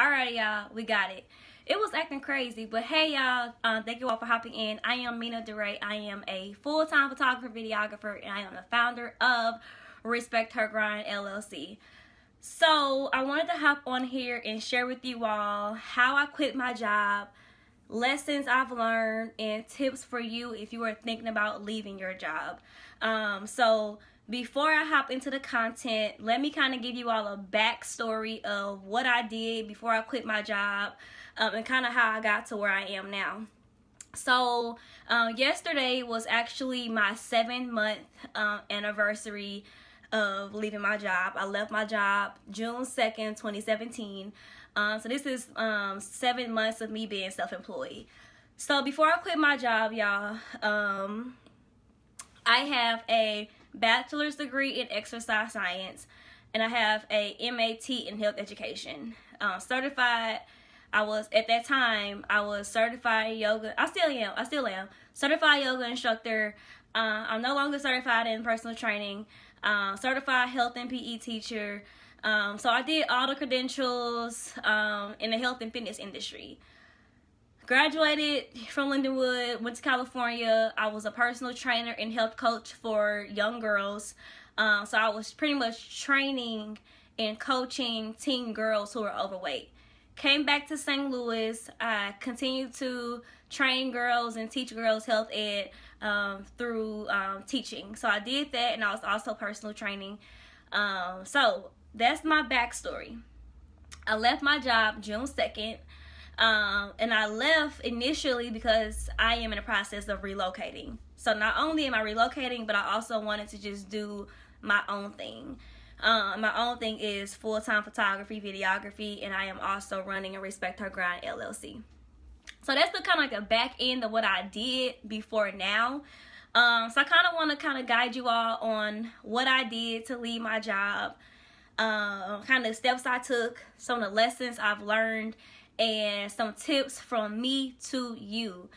Alright, y'all, we got it. It was acting crazy, but hey, y'all, thank you all for hopping in. I am Mina DeRay. I am a full-time photographer, videographer, and I am the founder of Respect Her Grind LLC. So I wanted to hop on here and share with you all how I quit my job, lessons I've learned, and tips for you if you are thinking about leaving your job. So before I hop into the content, let me kind of give you all a backstory of what I did before I quit my job, and kind of how I got to where I am now. So yesterday was actually my 7-month anniversary of leaving my job. I left my job June 2nd, 2017. So this is 7 months of me being self-employed. So before I quit my job, y'all, I have a bachelor's degree in exercise science, and I have a MAT in health education. Certified, at that time, I was certified yoga. I still am certified yoga instructor. I'm no longer certified in personal training. Certified health and PE teacher. So I did all the credentials in the health and fitness industry. Graduated from Lindenwood, went to California. I was a personal trainer and health coach for young girls. So I was pretty much training and coaching teen girls who were overweight. Came back to St. Louis. I continued to train girls and teach girls health ed through teaching. So I did that, and I was also personal training. So that's my backstory. I left my job June 2nd. And I left initially because I am in the process of relocating. So not only am I relocating, but I also wanted to just do my own thing. My own thing is full-time photography, videography, and I am also running a Respect Her Grind LLC. So that's the kind of like the back end of what I did before now. So I kind of want to guide you all on what I did to leave my job, kind of steps I took, some of the lessons I've learned, and some tips from me to you.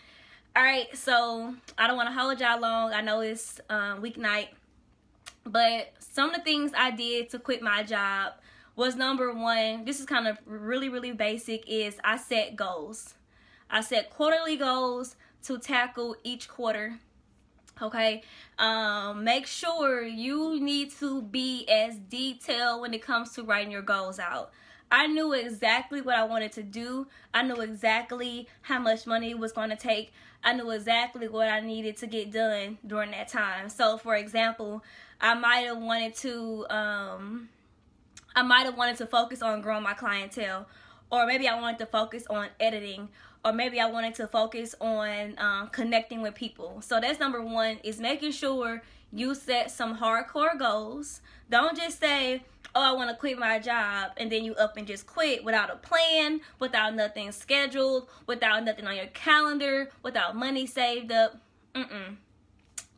Alright, so I don't want to hold y'all long. I know it's weeknight, but some of the things I did to quit my job was, number one, this is kind of really basic, is I set goals. I set quarterly goals to tackle each quarter. Okay, make sure you need to be as detailed when it comes to writing your goals out. I knew exactly what I wanted to do. I knew exactly how much money it was going to take. I knew exactly what I needed to get done during that time. So, for example, I might have wanted to focus on growing my clientele, or maybe I wanted to focus on editing, or maybe I wanted to focus on connecting with people. So that's number one, is making sure you set some hardcore goals. Don't just say, oh, I want to quit my job, and then you up and just quit without a plan, without nothing scheduled, without nothing on your calendar, without money saved up.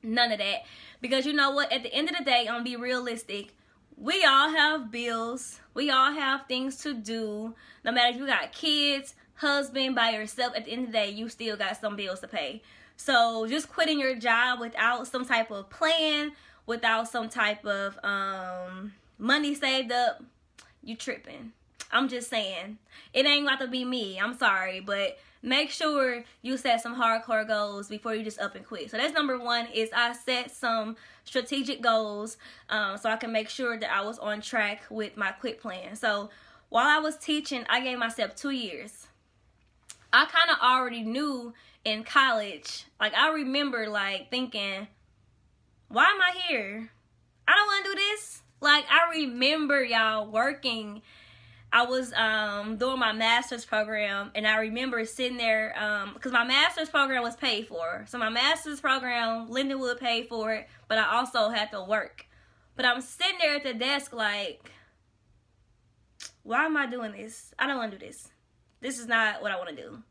None of that. Because you know what? At the end of the day, I'm going to be realistic. We all have bills. We all have things to do. No matter if you got kids, husband, by yourself, at the end of the day, you still got some bills to pay. So just quitting your job without some type of plan, without some type of money saved up, you tripping. I'm just saying. It ain't about to be me. I'm sorry. But make sure you set some hardcore goals before you just up and quit. So that's number one, is I set some strategic goals so I can make sure that I was on track with my quit plan. So while I was teaching, I gave myself 2 years. I kind of already knew in college. Like, I remember like thinking, why am I here? I don't want to do this. Like, I remember, y'all, working. I was doing my master's program, and I remember sitting there, because my master's program was paid for. So my master's program, Lindenwood paid for it, but I also had to work. But I'm sitting there at the desk like, why am I doing this? I don't want to do this. This is not what I want to do.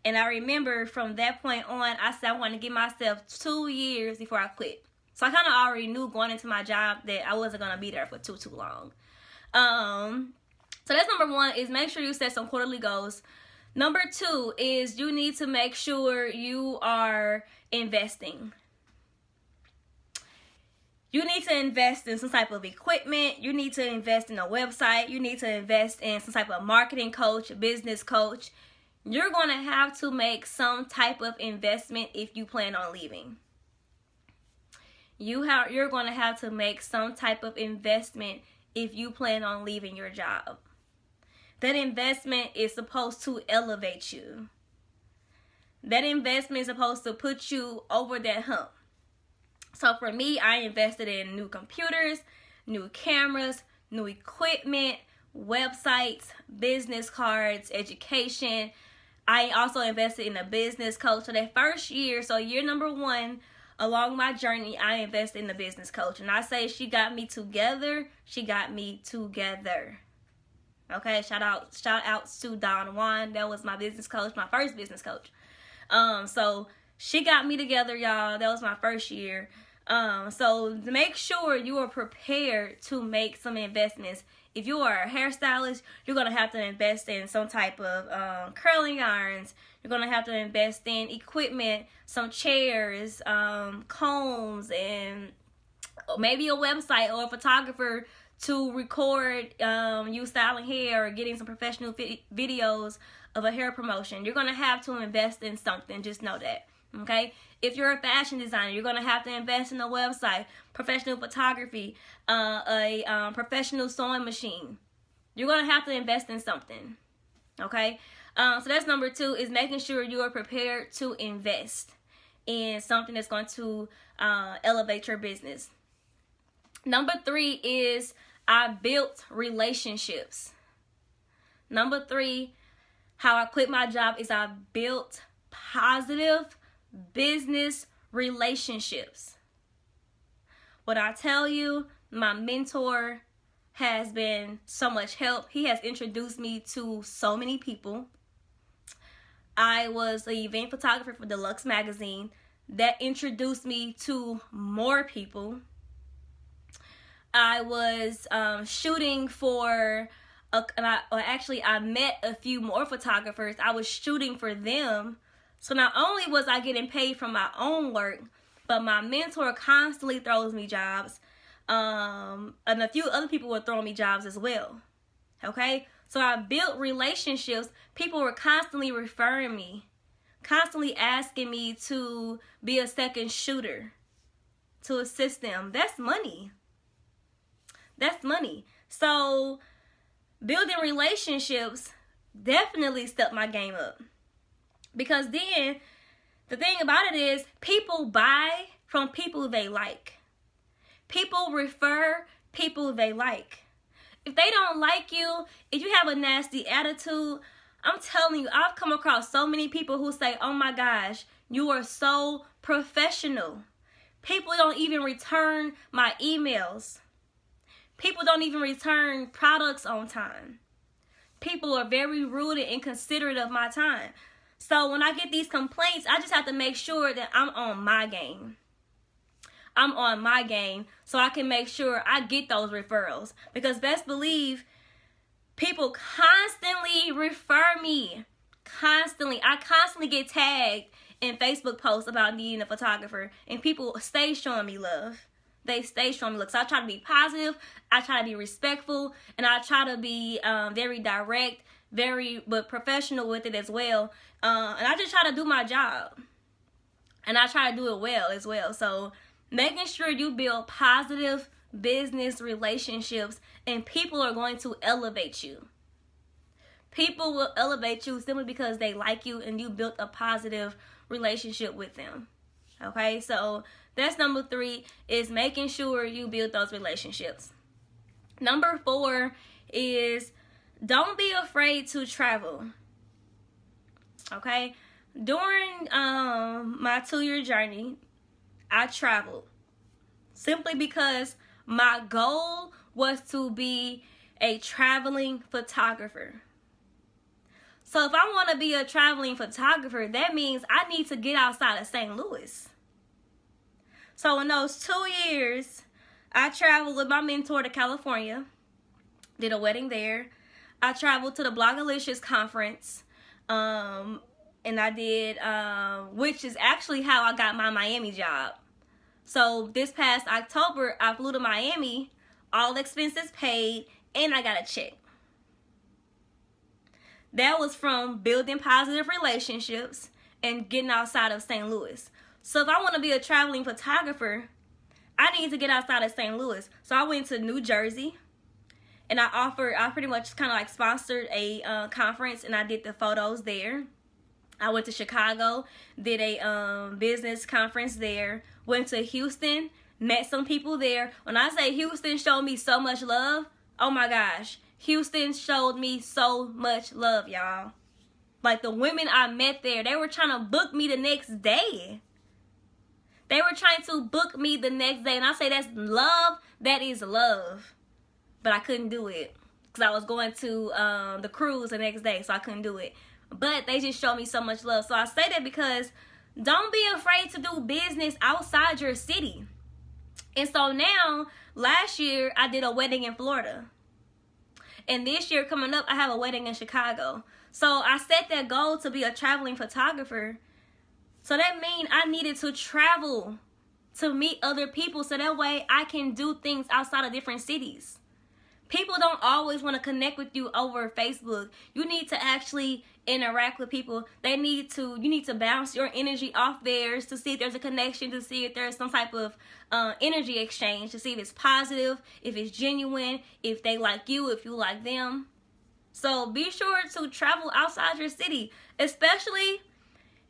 And I remember from that point on, I said I wanted to give myself 2 years before I quit. So I kind of already knew going into my job that I wasn't going to be there for too long. So that's number one, is make sure you set some quarterly goals. Number two is you need to make sure you are investing. You need to invest in some type of equipment. You need to invest in a website. You need to invest in some type of marketing coach, business coach. You're going to have to make some type of investment if you plan on leaving. You're going to have to make some type of investment if you plan on leaving your job. That investment is supposed to elevate you. That investment is supposed to put you over that hump. So for me, I invested in new computers, new cameras, new equipment, websites, business cards, education. I also invested in a business coach. So that first year, so year number 1, along my journey, I invested in a business coach. And I say she got me together. She got me together. Okay, shout out to Don Juan. That was my business coach, my first business coach. So she got me together, y'all. That was my first year. So make sure you are prepared to make some investments. If you are a hairstylist, you're going to have to invest in some type of curling irons. You're going to have to invest in equipment, some chairs, combs, and maybe a website or a photographer to record you styling hair or getting some professional videos of a hair promotion. You're going to have to invest in something. Just know that. Okay? If you're a fashion designer, you're going to have to invest in a website, professional photography, a professional sewing machine. You're going to have to invest in something. Okay? So that's number 2, is making sure you are prepared to invest in something that's going to elevate your business. Number 3 is I built relationships. Number 3, how I quit my job is I built positive business relationships. What I tell you, my mentor has been so much help. He has introduced me to so many people. I was an event photographer for Deluxe Magazine. That introduced me to more people. I was shooting for, I met a few more photographers. I was shooting for them. So not only was I getting paid from my own work, but my mentor constantly throws me jobs. And a few other people were throwing me jobs as well. Okay? So I built relationships. People were constantly referring me, constantly asking me to be a second shooter, to assist them. That's money. That's money. So building relationships definitely stepped my game up. Because then, the thing about it is, people buy from people they like. People refer people they like. If they don't like you, if you have a nasty attitude, I'm telling you, I've come across so many people who say, oh my gosh, you are so professional. People don't even return my emails. People don't even return products on time. People are very rude and inconsiderate of my time. So when I get these complaints, I just have to make sure that I'm on my game. I'm on my game so I can make sure I get those referrals. Because best believe, people constantly refer me. Constantly. I constantly get tagged in Facebook posts about needing a photographer. And people stay showing me love. They stay showing me love. So I try to be positive. I try to be respectful. And I try to be very direct, but professional with it as well. And I just try to do my job. And I try to do it well as well. So making sure you build positive business relationships, and people are going to elevate you. People will elevate you simply because they like you and you built a positive relationship with them. Okay, so that's number 3, is making sure you build those relationships. Number 4 is don't be afraid to travel. Okay, during my 2-year journey, I traveled simply because my goal was to be a traveling photographer. So if I want to be a traveling photographer, that means I need to get outside of St. Louis. So in those 2 years, I traveled with my mentor to California, did a wedding there. I traveled to the Blogalicious conference, and I did, which is actually how I got my Miami job. So this past October, I flew to Miami, all expenses paid, and I got a check. That was from building positive relationships and getting outside of St. Louis. So if I want to be a traveling photographer, I need to get outside of St. Louis. So I went to New Jersey, and I pretty much kind of like sponsored a conference, and I did the photos there. I went to Chicago, did a business conference there. Went to Houston, met some people there. When I say Houston showed me so much love, oh my gosh. Houston showed me so much love, y'all. Like, the women I met there, they were trying to book me the next day. They were trying to book me the next day. And I say that's love. That is love. But I couldn't do it because I was going to the cruise the next day, so I couldn't do it. But they just showed me so much love. So I say that because don't be afraid to do business outside your city. And so now, last year, I did a wedding in Florida. And this year coming up, I have a wedding in Chicago. So I set that goal to be a traveling photographer. So that means I needed to travel to meet other people so that way I can do things outside of different cities. People don't always want to connect with you over Facebook. You need to actually interact with people. You need to bounce your energy off theirs to see if there's a connection, to see if there's some type of energy exchange, to see if it's positive, if it's genuine, if they like you, if you like them. So be sure to travel outside your city, especially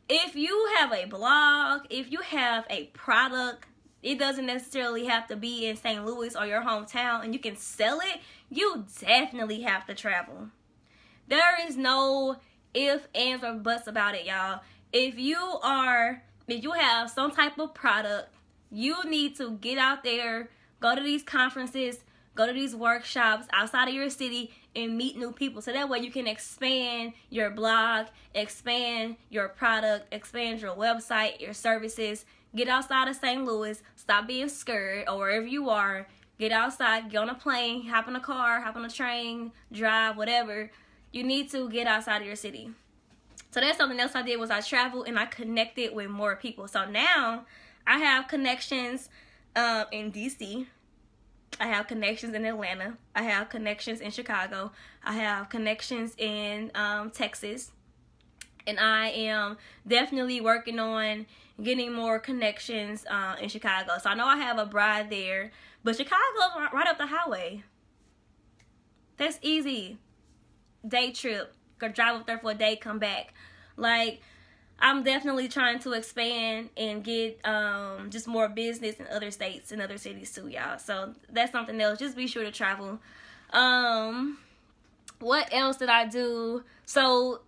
if you have a blog, if you have a product. It doesn't necessarily have to be in St. Louis or your hometown, and you can sell it. You definitely have to travel. There is no ifs, ands, or buts about it, y'all. If you have some type of product, you need to get out there, go to these conferences, go to these workshops outside of your city, and meet new people. So that way you can expand your blog, expand your product, expand your website, your services. Get outside of St. Louis. Stop being scared, or wherever you are. Get outside. Get on a plane. Hop in a car. Hop on a train. Drive. Whatever. You need to get outside of your city. So that's something else I did, was I traveled and I connected with more people. So now I have connections in DC. I have connections in Atlanta. I have connections in Chicago. I have connections in Texas. And I am definitely working on getting more connections in Chicago. So I know I have a bride there, but Chicago's right up the highway. That's easy. Day trip. Go drive up there for a day, come back. Like, I'm definitely trying to expand and get just more business in other states and other cities too, y'all. So that's something else. Just be sure to travel. What else did I do? So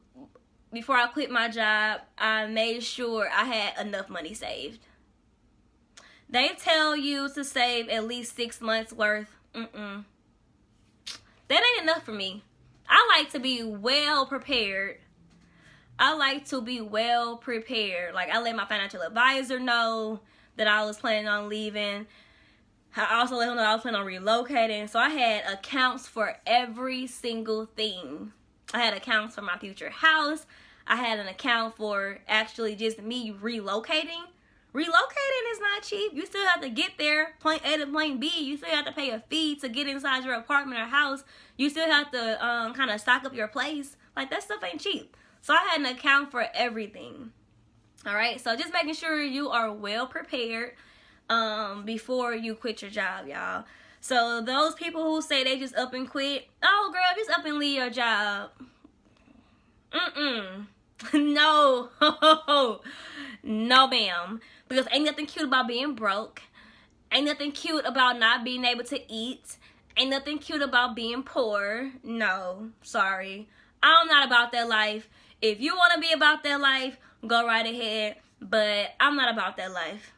before I quit my job, I made sure I had enough money saved. They tell you to save at least 6 months worth. That ain't enough for me. I like to be well prepared. Like, I let my financial advisor know that I was planning on leaving. I also let him know I was planning on relocating. So I had accounts for every single thing. I had accounts for my future house. I had an account for actually just me relocating. Relocating is not cheap. You still have to get there, point A to point B. You still have to pay a fee to get inside your apartment or house. You still have to kind of stock up your place. Like, that stuff ain't cheap. So I had an account for everything. All right, so just making sure you are well prepared before you quit your job, y'all. So those people who say they just up and quit, oh girl, just up and leave your job. No. No, ma'am. Because ain't nothing cute about being broke. Ain't nothing cute about not being able to eat. Ain't nothing cute about being poor. No, sorry. I'm not about that life. If you want to be about that life, go right ahead. But I'm not about that life.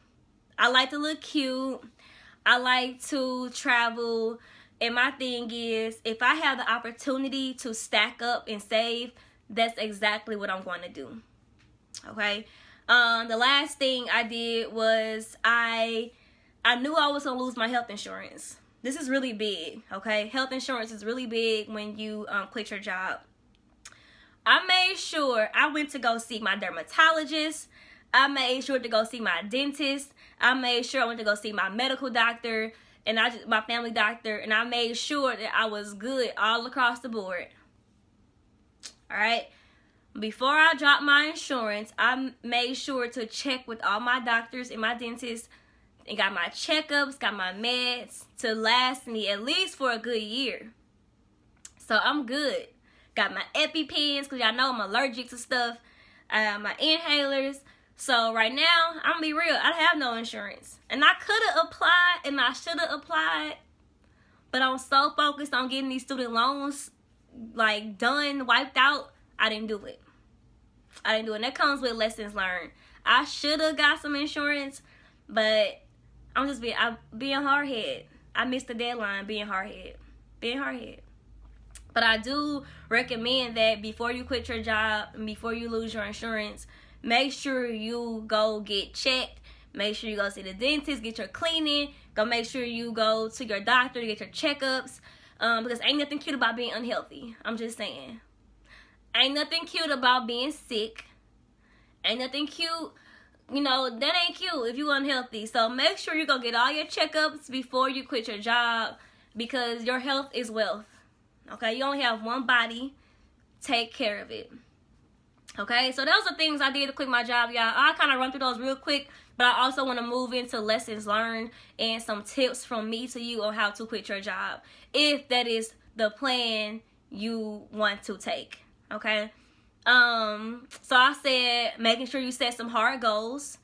I like to look cute. I like to travel. And my thing is, if I have the opportunity to stack up and save, that's exactly what I'm going to do. Okay? The last thing I did was I knew I was going to lose my health insurance. This is really big, okay? Health insurance is really big when you quit your job. I made sure I went to go see my dermatologist. I made sure to go see my dentist. I made sure I went to go see my medical doctor and my family doctor, and I made sure that I was good all across the board. All right. Before I dropped my insurance, I made sure to check with all my doctors and my dentists and got my checkups, got my meds to last me at least for a good year. So I'm good. Got my EpiPens because y'all know I'm allergic to stuff. My inhalers. So right now, I'm gonna be real, I have no insurance. And I could have applied and I should have applied, but I'm so focused on getting these student loans like done, wiped out, I didn't do it. And that comes with lessons learned. I should have got some insurance, but I'm being hard-headed. I missed the deadline being hard-headed. But I do recommend that before you quit your job and before you lose your insurance, make sure you go get checked. Make sure you go see the dentist, get your cleaning. Go make sure you go to your doctor to get your checkups. Because ain't nothing cute about being unhealthy. I'm just saying. Ain't nothing cute about being sick. Ain't nothing cute. You know, that ain't cute if you're unhealthy. So make sure you go get all your checkups before you quit your job, because your health is wealth. Okay? You only have one body. Take care of it. Okay? So those are things I did to quit my job, y'all. I'll kind of run through those real quick, but I also want to move into lessons learned and some tips from me to you on how to quit your job, if that is the plan you want to take. Okay? So I said making sure you set some hard goals.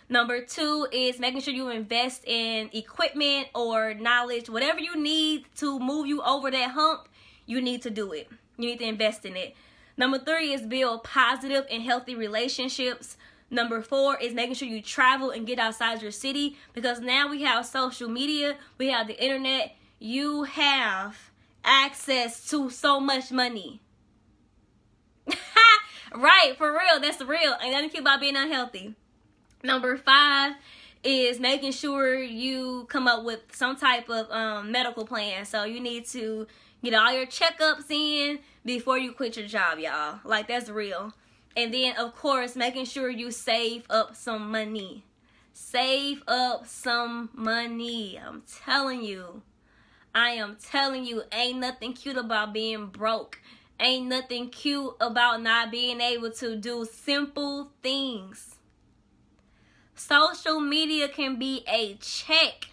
Number 2 is making sure you invest in equipment or knowledge. Whatever you need to move you over that hump, you need to do it. You need to invest in it. Number 3 is build positive and healthy relationships. Number 4 is making sure you travel and get outside your city, because now we have social media, we have the internet. You have access to so much money. Right, for real, that's real. Ain't nothing cute about being unhealthy. Number 5 is making sure you come up with some type of medical plan. So you need to get all your checkups in before you quit your job, y'all. Like, that's real. And then, of course, making sure you save up some money. Save up some money. I'm telling you. I am telling you, ain't nothing cute about being broke. Ain't nothing cute about not being able to do simple things. Social media can be a check.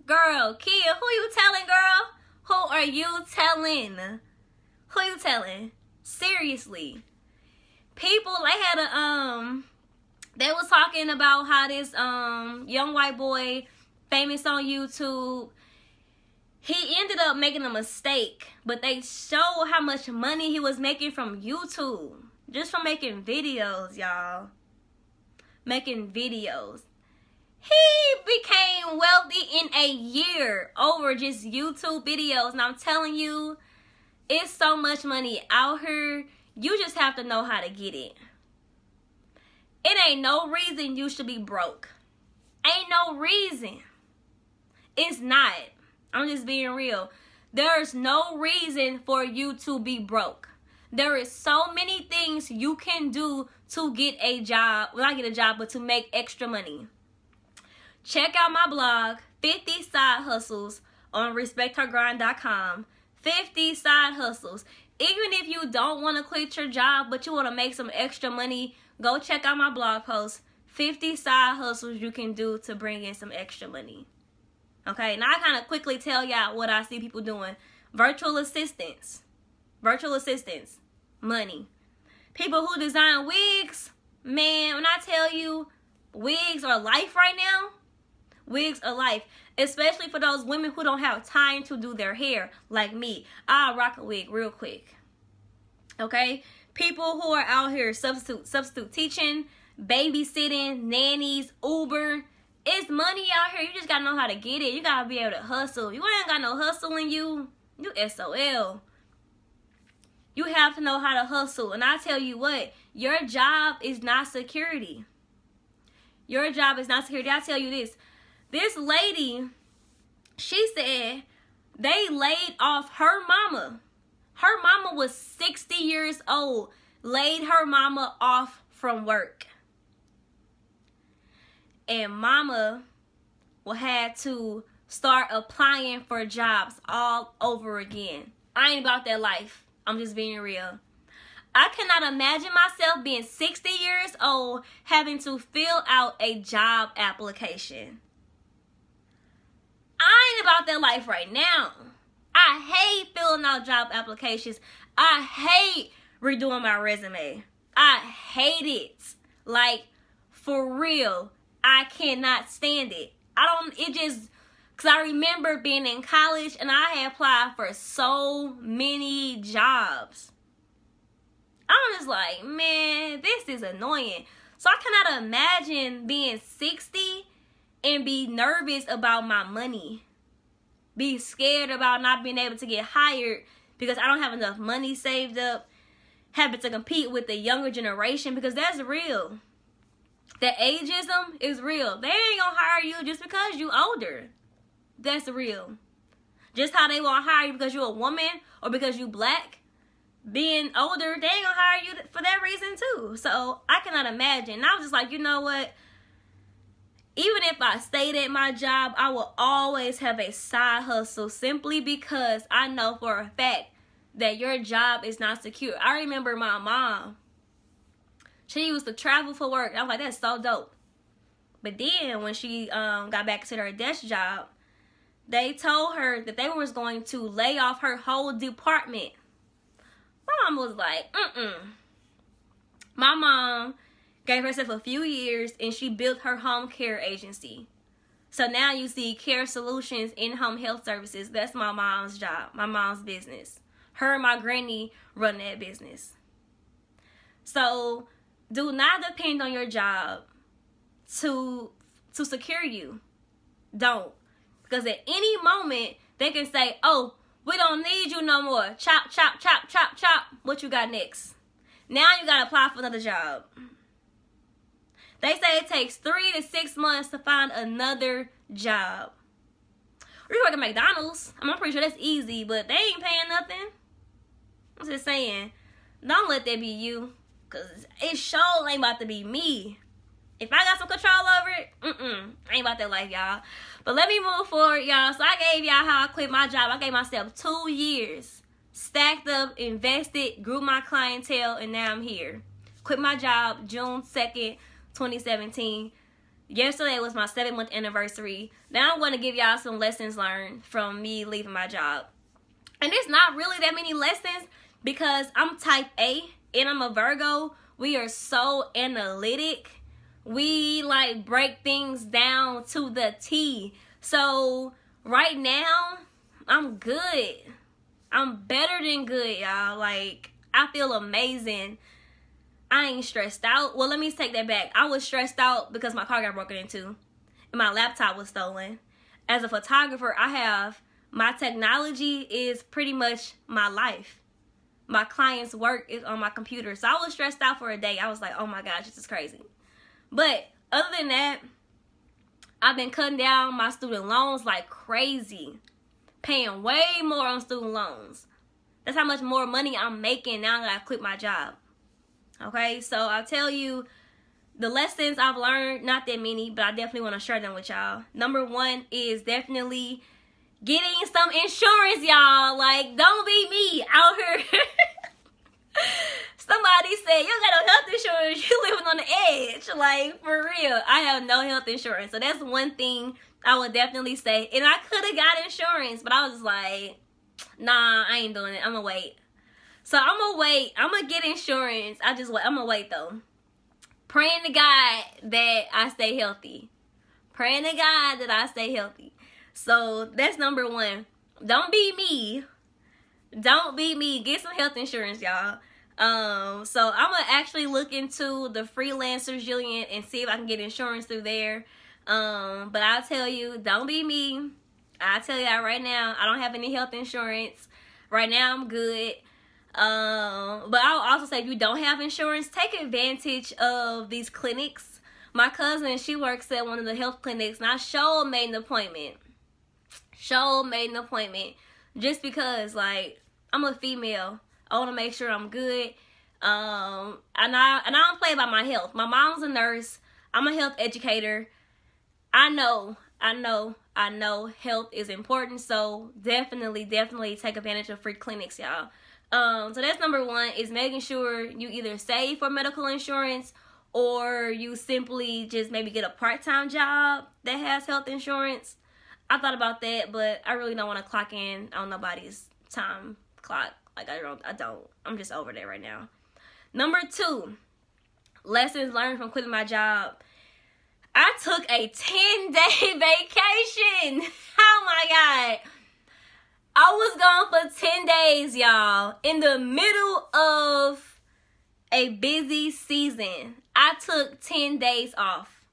Girl, Kia, who you telling, girl? Who are you telling? Who you telling? Seriously. People, they was talking about how this young white boy, famous on YouTube, he ended up making a mistake, but they showed how much money he was making from YouTube. Just from making videos, y'all. Making videos. He became wealthy in a year over just YouTube videos. And I'm telling you, it's so much money out here. You just have to know how to get it. It ain't no reason you should be broke. Ain't no reason. It's not. I'm just being real. There's no reason for you to be broke. There is so many things you can do to get a job. Well, not get a job, but to make extra money. Check out my blog, 50 Side Hustles, on respecthergrind.com. 50 side hustles. Even if you don't want to quit your job, but you want to make some extra money, go check out my blog post, 50 side hustles you can do to bring in some extra money. Okay, now I kind of quickly tell y'all what I see people doing. Virtual assistants. Money. People who design wigs. Man, when I tell you, wigs are life right now. Wigs are life. Especially for those women who don't have time to do their hair, like me. I'll rock a wig real quick. Okay? People who are out here substitute teaching, babysitting, nannies, Uber. It's money out here. You just gotta know how to get it. You gotta be able to hustle. You ain't got no hustle in you. You SOL. You have to know how to hustle. And I tell you what, your job is not security. Your job is not security. I tell you this. This lady, she said they laid off her mama. Her mama was 60 years old. Laid her mama off from work. and mama will have to start applying for jobs all over again. I ain't about that life. I'm just being real. I cannot imagine myself being 60 years old having to fill out a job application. I ain't about that life right now. I hate filling out job applications. I hate redoing my resume. I hate it. Like, for real. I cannot stand it. Because I remember being in college and I had applied for so many jobs. I'm just like, man, this is annoying. So I cannot imagine being 60 and be nervous about my money. Be scared about not being able to get hired because I don't have enough money saved up. Having to compete with the younger generation, because that's real. That ageism is real. They ain't gonna hire you just because you older. That's real. Just how they won't hire you because you're a woman or because you black. Being older, they ain't gonna hire you for that reason too. So I cannot imagine. And I was just like, you know what? Even if I stayed at my job, I will always have a side hustle simply because I know for a fact that your job is not secure. I remember my mom. She used to travel for work. I was like, that's so dope. But then when she got back to her desk job, they told her that they was going to lay off her whole department. My mom was like, My mom gave herself a few years and she built her home care agency. So now you see Care Solutions in-home health services. That's my mom's job, my mom's business. Her and my granny run that business. So do not depend on your job to secure you. Don't. Because at any moment, they can say, oh, we don't need you no more. Chop, chop, chop, chop, chop. What you got next? Now you got to apply for another job. They say it takes 3 to 6 months to find another job. Or you work at McDonald's. I'm pretty sure that's easy, but they ain't paying nothing. I'm just saying, don't let that be you. Because it sure ain't about to be me. If I got some control over it, I ain't about that life, y'all. But let me move forward, y'all. So I gave y'all how I quit my job. I gave myself 2 years. Stacked up, invested, grew my clientele, and now I'm here. Quit my job June 2nd, 2017. Yesterday was my 7-month anniversary. Now I'm going to give y'all some lessons learned from me leaving my job. And it's not really that many lessons because I'm type A and I'm a Virgo. We are so analytic. We like break things down to the T. So right now, I'm good. I'm better than good, y'all. Like, I feel amazing. I ain't stressed out. Well, let me take that back. I was stressed out because my car got broken into and my laptop was stolen. As a photographer, my technology is pretty much my life. My client's work is on my computer. So I was stressed out for a day. I was like, oh my gosh, this is crazy. But other than that, I've been cutting down my student loans like crazy. Paying way more on student loans. That's how much more money I'm making now that I quit my job. Okay, so I'll tell you the lessons I've learned, not that many, but I definitely want to share them with y'all. Number 1 is definitely getting some insurance, y'all. Like, don't be me out here. Somebody said, you got no health insurance, you living on the edge. Like, for real, I have no health insurance. So that's one thing I would definitely say. And I could have got insurance, but I was like, nah, I ain't doing it. I'm going to wait. So I'm going to wait. I'm going to get insurance. I'm going to wait, though. Praying to God that I stay healthy. Praying to God that I stay healthy. So that's number 1. Don't be me. Don't be me. Get some health insurance, y'all. So I'm going to actually look into the Freelancers Jillian and see if I can get insurance through there. But I'll tell you, don't be me. I'll tell y'all right now, I don't have any health insurance. Right now, I'm good. But I'll also say if you don't have insurance, take advantage of these clinics. My cousin, she works at one of the health clinics, and I sure made an appointment. Just because, like, I'm a female. I want to make sure I'm good. And I don't play about my health. My mom's a nurse. I'm a health educator. I know health is important, so definitely take advantage of free clinics, y'all. So that's number one, is making sure you either save for medical insurance or you simply just maybe get a part-time job that has health insurance. I thought about that, but I really don't want to clock in on nobody's time clock. Like, I don't. I'm just over there right now. Number two, lessons learned from quitting my job. I took a 10-day vacation. Oh my God. I was gone for 10 days, y'all. In the middle of a busy season. I took 10 days off.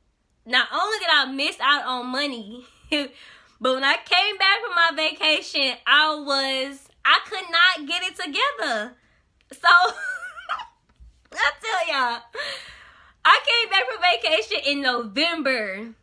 Not only did I miss out on money, but when I came back from my vacation, I could not get it together. So, I tell y'all, I came back from vacation in November.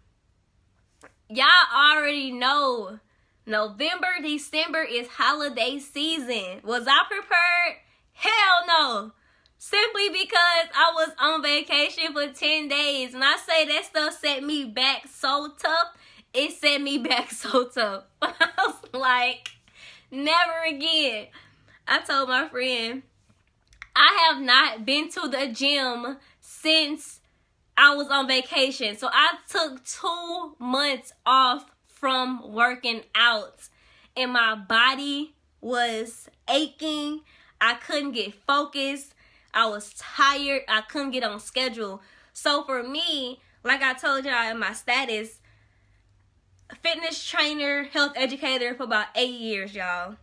Y'all already know. November, December is holiday season. Was I prepared? Hell no. Simply because I was on vacation for 10 days. When I say that stuff set me back so tough, it set me back so tough. I was like, never again. I told my friend, I have not been to the gym since I was on vacation. So I took 2 months off from working out. And my body was aching. I couldn't get focused. I was tired. I couldn't get on schedule. So for me, like I told y'all in my status, fitness trainer, health educator for about 8 years, y'all.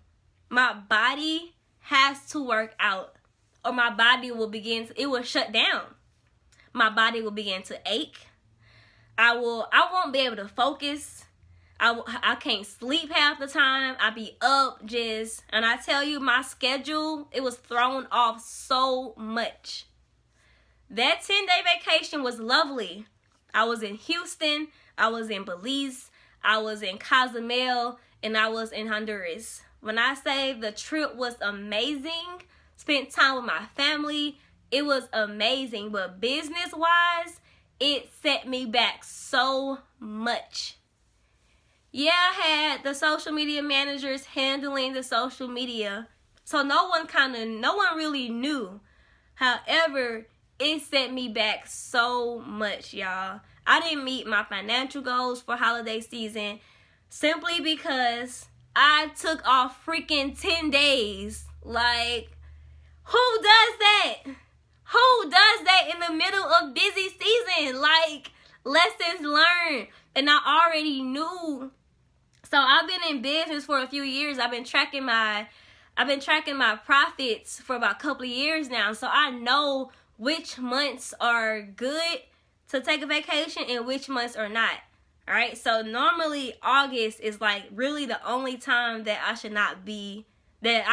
My body has to work out or my body will it will shut down. My body will begin to ache. I won't be able to focus. I can't sleep half the time. I be up and I tell you, my schedule, it was thrown off so much. That 10-day vacation was lovely. I was in Houston, I was in Belize, I was in Cozumel, and I was in Honduras. When I say the trip was amazing, spent time with my family, it was amazing. But business-wise, it set me back so much. Yeah, I had the social media managers handling the social media, so no one really knew. However, it set me back so much, y'all. I didn't meet my financial goals for holiday season simply because I took off freaking 10 days. Like, who does that? Who does that in the middle of busy season? Like, lessons learned. And I already knew. So I've been in business for a few years. I've been tracking my profits for about a couple of years now. So I know which months are good to take a vacation and which months are not. All right. So normally August is like really the only time that I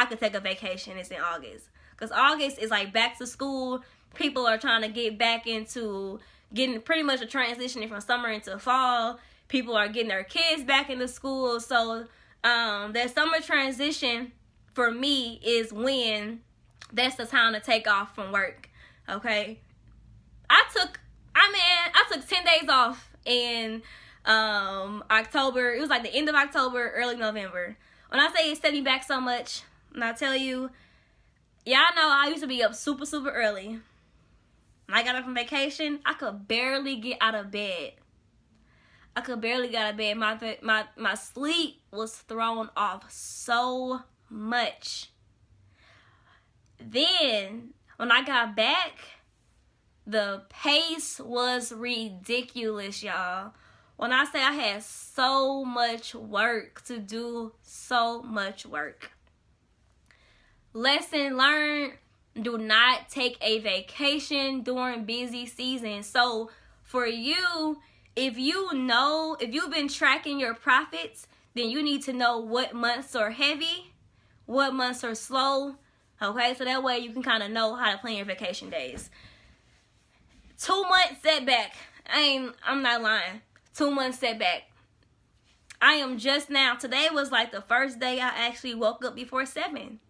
could take a vacation is in August. Because August is like back to school. People are trying to get back into getting pretty much a transitioning from summer into fall. People are getting their kids back into school. So that summer transition for me is when that's the time to take off from work. Okay. I took 10 days off in October. It was like the end of October, early November. When I say it set me back so much, and I tell you, y'all know I used to be up super, super early. When I got up from vacation, I could barely get out of bed. My sleep was thrown off so much. Then, when I got back, the pace was ridiculous, y'all. When I say I had so much work to do, so much work. Lesson learned, do not take a vacation during busy season. So for you, if you've been tracking your profits, then you need to know what months are heavy, what months are slow. Okay, so that way you can kind of know how to plan your vacation days. 2 months setback. I'm not lying. 2 months setback. I am just now. Today was like the first day I actually woke up before 7.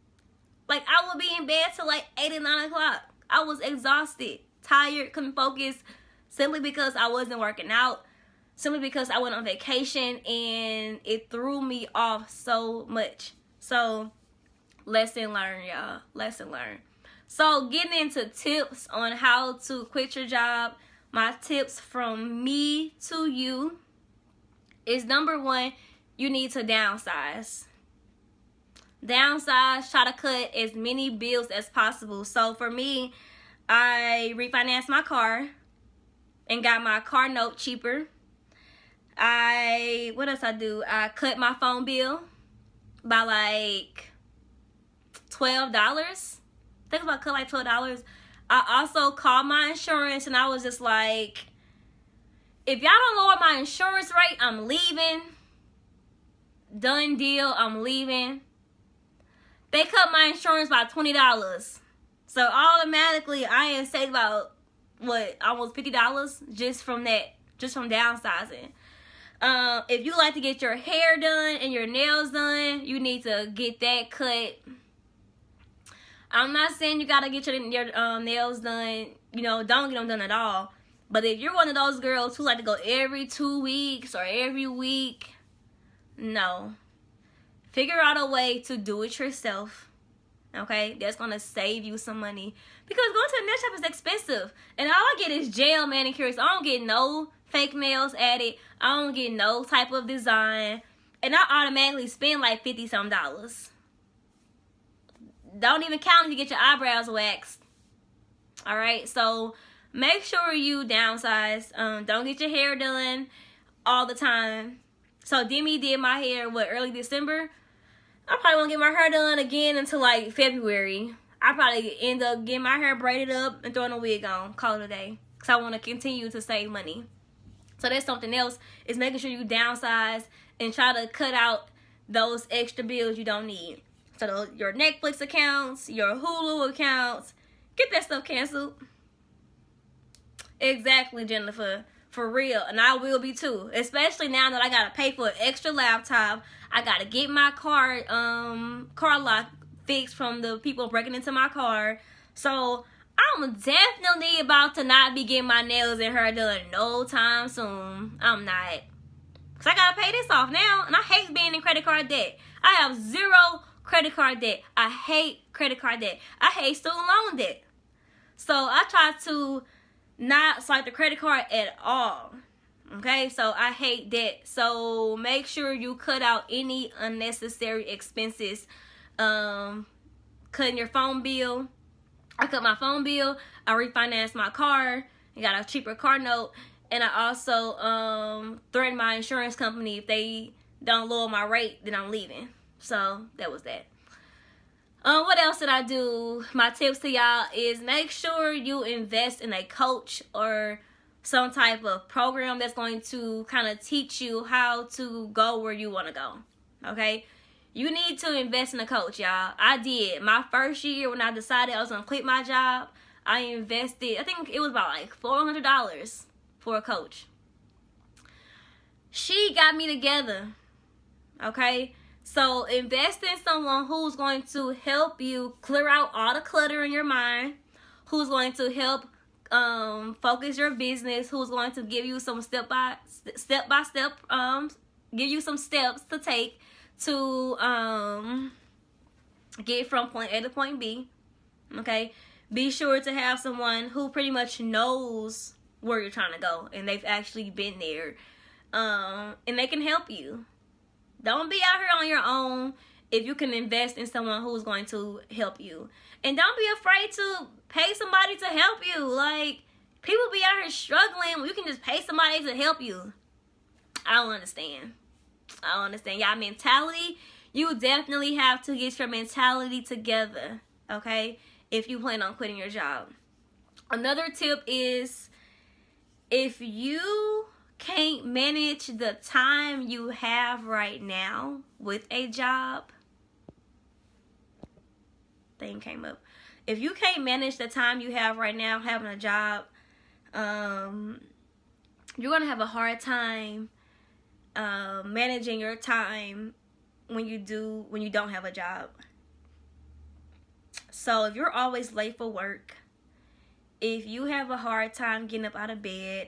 Like, I would be in bed till like 8 and 9 o'clock. I was exhausted, tired, couldn't focus, simply because I wasn't working out. simply because I went on vacation and it threw me off so much. So lesson learned, y'all. Lesson learned. So getting into tips on how to quit your job, my tips from me to you is, number one, you need to downsize. Downsize, try to cut as many bills as possible. So for me, I refinanced my car and got my car note cheaper. What else I do? I cut my phone bill by like $12. I think I cut like $12. I also called my insurance and I was just like, if y'all don't lower my insurance rate, I'm leaving. Done deal, I'm leaving. They cut my insurance by $20. So automatically I am saved about, what, almost $50 just from that, just from downsizing. If you like to get your hair done and your nails done, you need to get that cut. I'm not saying you gotta get your nails done, you know, don't get them done at all. But if you're one of those girls who like to go every 2 weeks or every week, no. Figure out a way to do it yourself. Okay? That's gonna save you some money. Because going to the nail shop is expensive. And all I get is gel manicures. I don't get no fake nails added. I don't get no type of design. And I automatically spend like $50-some. Don't even count if you get your eyebrows waxed. Alright? So make sure you downsize. Don't get your hair done all the time. So Demi did my hair, early December. I probably won't get my hair done again until like February. I probably end up getting my hair braided up and throwing a wig on. Call it a day. Because I want to continue to save money. So that's something else, is making sure you downsize and try to cut out those extra bills you don't need. So your Netflix accounts, your Hulu accounts, get that stuff canceled. Exactly, Jennifer. For real. And I will be too. Especially now that I got to pay for an extra laptop. I got to get my car lock fixed from the people breaking into my car. So I'm definitely about to not be getting my nails and hair done no time soon. I'm not. Because I got to pay this off now. And I hate being in credit card debt. I have zero credit card debt. I hate credit card debt. I hate student loan debt. So I try to not swipe the credit card at all. Okay, so I hate debt. So make sure you cut out any unnecessary expenses. Cutting your phone bill. I cut my phone bill. I refinanced my car. I got a cheaper car note. And I also threatened my insurance company, if they don't lower my rate, then I'm leaving. So that was that. What else did I do? My tips to y'all is, make sure you invest in a coach or some type of program that's going to kind of teach you how to go where you want to go. Okay? You need to invest in a coach, y'all. I did. My first year when I decided I was going to quit my job, I invested, I think it was about like $400 for a coach. She got me together. Okay? So invest in someone who's going to help you clear out all the clutter in your mind, who's going to help focus your business, who's going to give you some step by step, give you some steps to take to get from point A to point B. Okay, be sure to have someone who pretty much knows where you're trying to go and they've actually been there, and they can help you. Don't be out here on your own if you can invest in someone who's going to help you. And don't be afraid to pay somebody to help you. Like, people be out here struggling. You can just pay somebody to help you. I don't understand. I don't understand. Y'all mentality, you definitely have to get your mentality together, okay, if you plan on quitting your job. Another tip is, if you can't manage the time you have right now with a job, thing came up. If you can't manage the time you have right now having a job, you're gonna have a hard time managing your time when you don't have a job. So if you're always late for work, if you have a hard time getting up out of bed,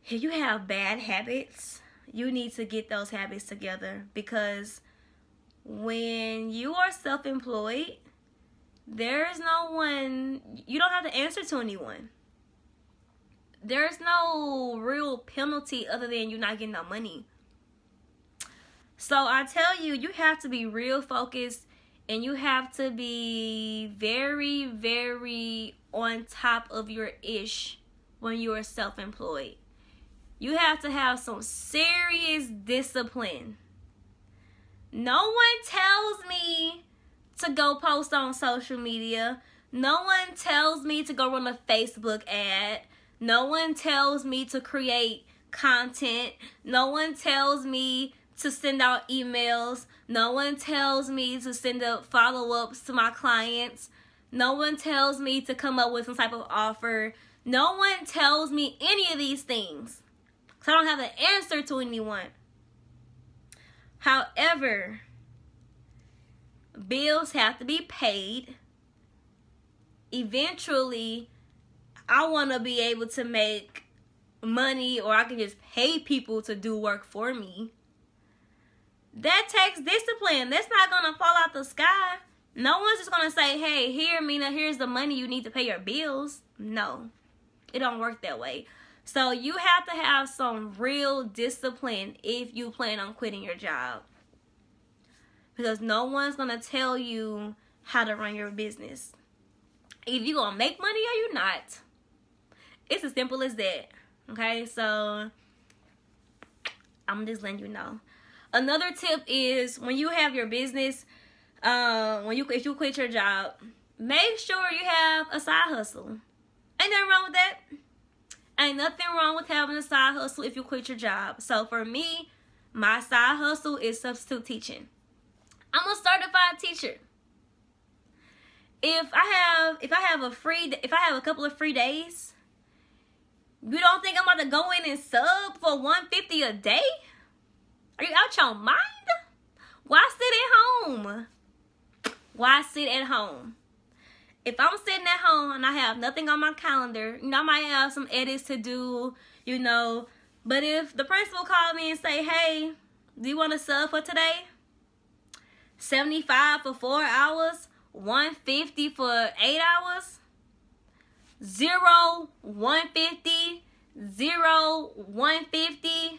if you have bad habits, you need to get those habits together, because when you are self-employed, there's no one, you don't have to answer to anyone. There's no real penalty other than you not getting no money. So I tell you, you have to be real focused, and you have to be very, very on top of your ish when you are self-employed. You have to have some serious discipline. No one tells me to go post on social media. No one tells me to go run a Facebook ad. No one tells me to create content. No one tells me to send out emails. No one tells me to send up follow-ups to my clients. No one tells me to come up with some type of offer. No one tells me any of these things. So I don't have an answer to anyone. However, bills have to be paid. Eventually, I want to be able to make money, or I can just pay people to do work for me. That takes discipline. That's not going to fall out the sky. No one's just going to say, hey, here, Mina, here's the money you need to pay your bills. No, it don't work that way. So you have to have some real discipline if you plan on quitting your job. Because no one's going to tell you how to run your business. If you're going to make money or you're not. It's as simple as that. Okay, so I'm just letting you know. Another tip is, when you have your business, if you quit your job, make sure you have a side hustle. Ain't nothing wrong with that. Ain't nothing wrong with having a side hustle if you quit your job. So for me, my side hustle is substitute teaching. I'm a certified teacher. If I have a couple of free days, you don't think I'm about to go in and sub for $150 a day? Are you out your mind? Why sit at home? Why sit at home? If I'm sitting at home and I have nothing on my calendar, I might have some edits to do, But if the principal called me and say, hey, do you want to sub for today? $75 for 4 hours, $150 for 8 hours, 0, $150, 0, $150,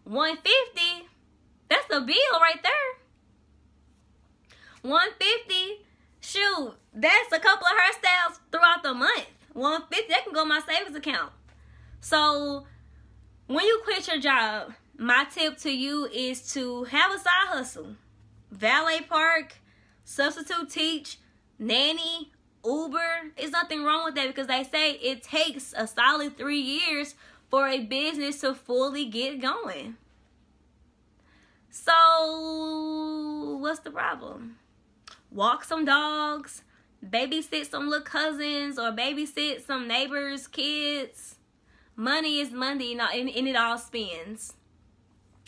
$150. That's the bill right there. $150. Shoot, that's a couple of hairstyles throughout the month. $150, that can go in my savings account. So when you quit your job, my tip to you is to have a side hustle. Valet park, substitute teach, nanny, Uber. There's nothing wrong with that, because they say it takes a solid 3 years for a business to fully get going. So what's the problem? Walk some dogs, babysit some little cousins, or babysit some neighbors' kids. Money is money, and it all spends.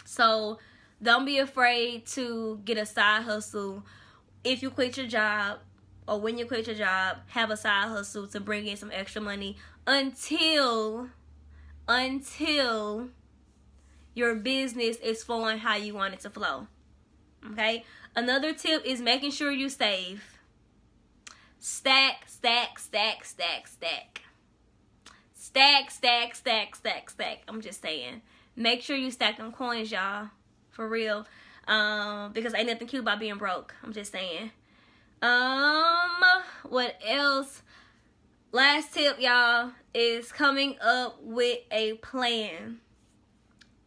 So don't be afraid to get a side hustle. If you quit your job, or when you quit your job, have a side hustle to bring in some extra money until your business is flowing how you want it to flow. Okay? Another tip is making sure you save. Stack, stack, stack, stack, stack. Stack, stack, stack, stack, stack. I'm just saying. Make sure you stack them coins, y'all. For real. Because ain't nothing cute about being broke. I'm just saying. What else? Last tip, y'all, is coming up with a plan.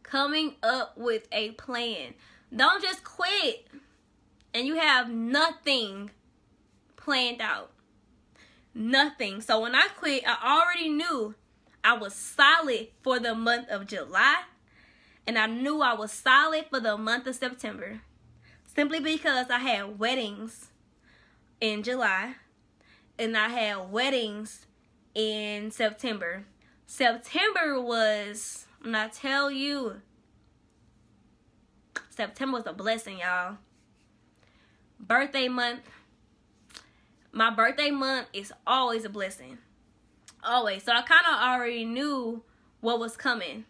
Coming up with a plan. Don't just quit and you have nothing planned out. Nothing. So when I quit, I already knew I was solid for the month of July. And I knew I was solid for the month of September. Simply because I had weddings in July. And I had weddings in September. September was, when I tell you, September was a blessing, y'all. Birthday month. My birthday month is always a blessing. Always. So I kind of already knew what was coming.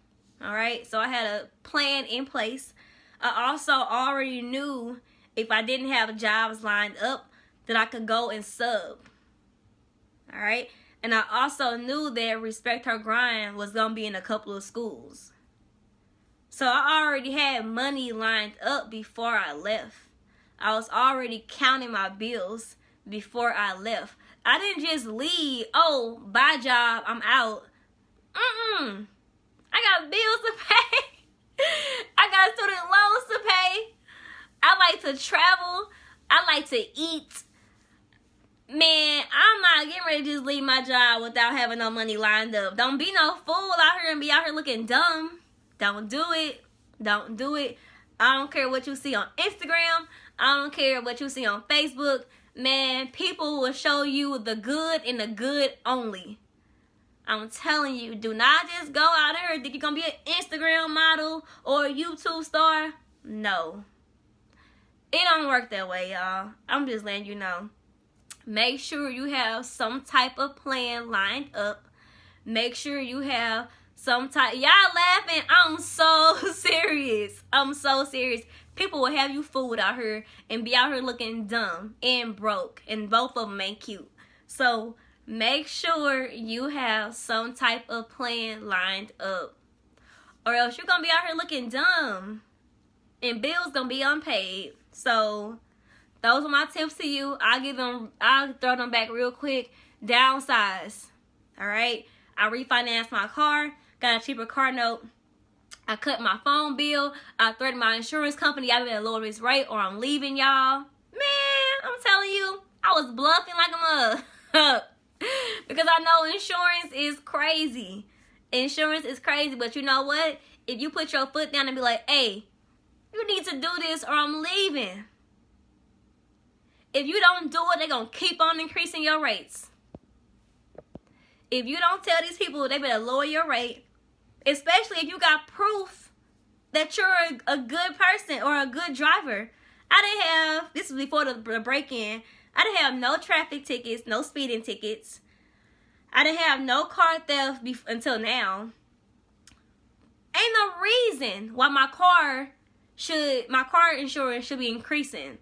All right, so I had a plan in place. I also already knew if I didn't have jobs lined up that I could go and sub. All right, and I also knew that Respect Her Grind was gonna be in a couple of schools. So I already had money lined up before I left. I was already counting my bills before I left. I didn't just leave, oh, bye job, I'm out. I got bills to pay. I got student loans to pay. I like to travel. I like to eat. Man, I'm not getting ready to just leave my job without having no money lined up. Don't be no fool out here and be out here looking dumb. Don't do it. Don't do it. I don't care what you see on Instagram. I don't care what you see on Facebook. Man, people will show you the good and the good only. I'm telling you, do not just go out there and think you're going to be an Instagram model or a YouTube star. No. It don't work that way, y'all. I'm just letting you know. Make sure you have some type of plan lined up. Make sure you have some type. Y'all laughing? I'm so serious. I'm so serious. People will have you fooled out here and be out here looking dumb and broke. And both of them ain't cute. So make sure you have some type of plan lined up. Or else you're going to be out here looking dumb. And bills going to be unpaid. So those are my tips to you. I'll throw them back real quick. Downsize. Alright? I refinanced my car. Got a cheaper car note. I cut my phone bill. I threatened my insurance company. I better lower this rate or I'm leaving, y'all. Man, I'm telling you, I was bluffing like a mug. Because I know insurance is crazy. Insurance is crazy. But you know what? If you put your foot down and be like, hey, you need to do this or I'm leaving. If you don't do it, they're going to keep on increasing your rates. If you don't tell these people they better lower your rate, especially if you got proof that you're a good person or a good driver. I didn't have, this was before the break-in, I didn't have no traffic tickets, no speeding tickets. I didn't have no car theft until now. Ain't no reason why my car insurance should be increasing.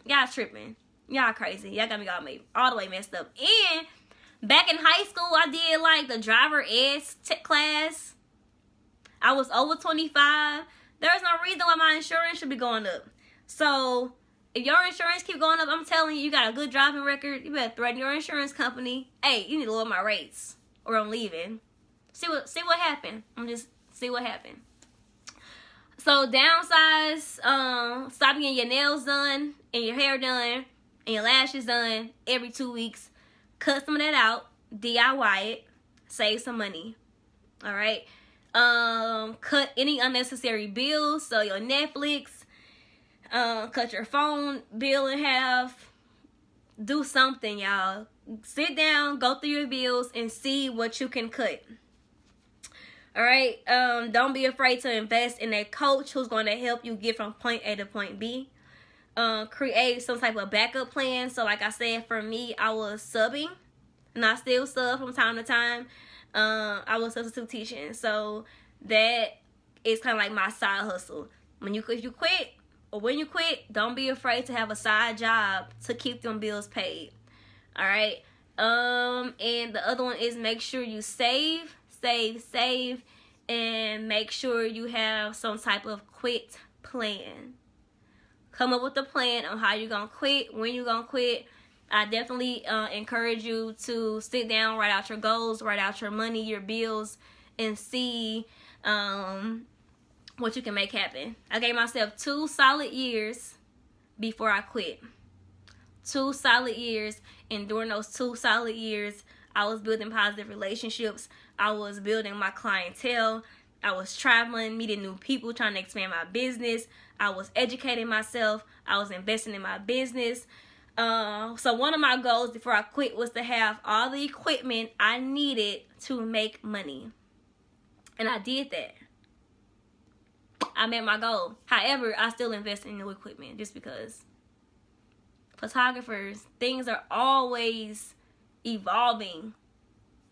Y'all tripping. Y'all crazy. Y'all got me all the way messed up. And back in high school, I did like the driver ed class. I was over 25. There's no reason why my insurance should be going up. So if your insurance keep going up, I'm telling you, you got a good driving record. You better threaten your insurance company. Hey, you need to lower my rates, or I'm leaving. See what happened. See what happened. So downsize. Stop getting your nails done and your hair done and your lashes done every 2 weeks. Cut some of that out. DIY it. Save some money. All right. Cut any unnecessary bills. So your Netflix. Cut your phone bill in half. Do something, y'all. Sit down, go through your bills, and see what you can cut. Alright? Don't be afraid to invest in a coach who's going to help you get from point A to point B. Create some type of backup plan. So like I said, for me, I was subbing. And I still sub from time to time. I was substitute teaching. So that is kind of like my side hustle. If you quit, or when you quit, don't be afraid to have a side job to keep them bills paid. Alright? And the other one is make sure you save, and make sure you have some type of quit plan. Come up with a plan on how you're going to quit, when you're going to quit. I definitely encourage you to sit down, write out your goals, write out your money, your bills, and see what you can make happen. I gave myself 2 solid years before I quit. 2 solid years, and during those 2 solid years, I was building positive relationships. I was building my clientele. I was traveling, meeting new people, trying to expand my business. I was educating myself. I was investing in my business. So one of my goals before I quit was to have all the equipment I needed to make money. And I did that. I met my goal. However, I still invest in new equipment just because photographers, things are always evolving.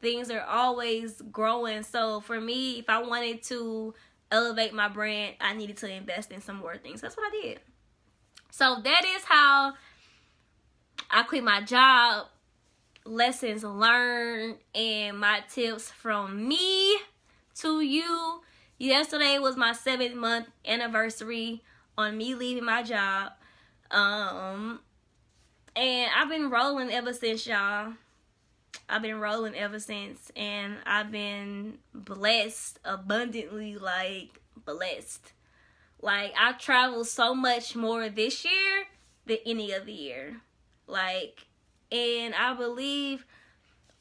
things are always growing. So for me, if I wanted to elevate my brand, I needed to invest in some more things. That's what I did. So that is how I quit my job, lessons learned, and my tips from me to you. Yesterday was my 7th-month anniversary on me leaving my job. And I've been rolling ever since, y'all. I've been rolling ever since, and I've been blessed, abundantly, like, blessed. Like, I traveled so much more this year than any other year. Like, and I believe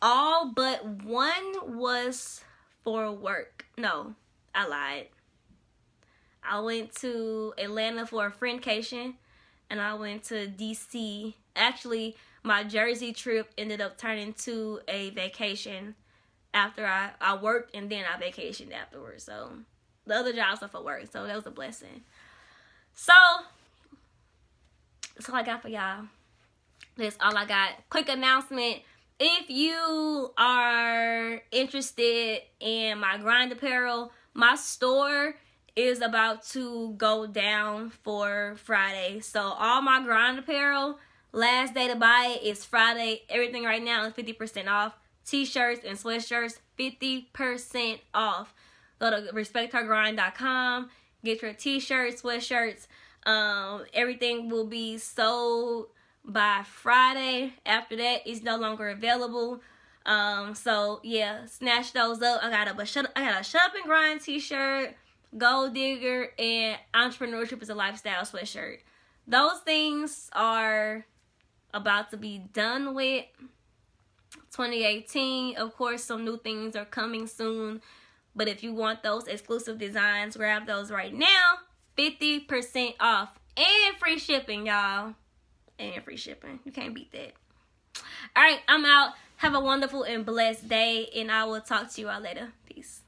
all but one was for work. No, I lied. I went to Atlanta for a friendcation, and I went to DC. Actually, my Jersey trip ended up turning to a vacation after I worked, and then I vacationed afterwards. So the other jobs were for work, so that was a blessing. So that's all I got for y'all. That's all I got. Quick announcement. If you are interested in my grind apparel, my store is about to go down for Friday. So all my grind apparel, last day to buy it is Friday. Everything right now is 50% off. T-shirts and sweatshirts, 50% off. Go to respecthergrind.com. Get your t-shirts, sweatshirts. Everything will be sold by Friday. After that, it's no longer available. So yeah, snatch those up. I got a Shut Up and Grind t-shirt, Gold Digger, and Entrepreneurship is a Lifestyle sweatshirt. Those things are about to be done with. 2018, of course, some new things are coming soon. But if you want those exclusive designs, grab those right now. 50% off and free shipping, y'all. And free shipping. You can't beat that. All right, I'm out. Have a wonderful and blessed day, and I will talk to you all later. Peace.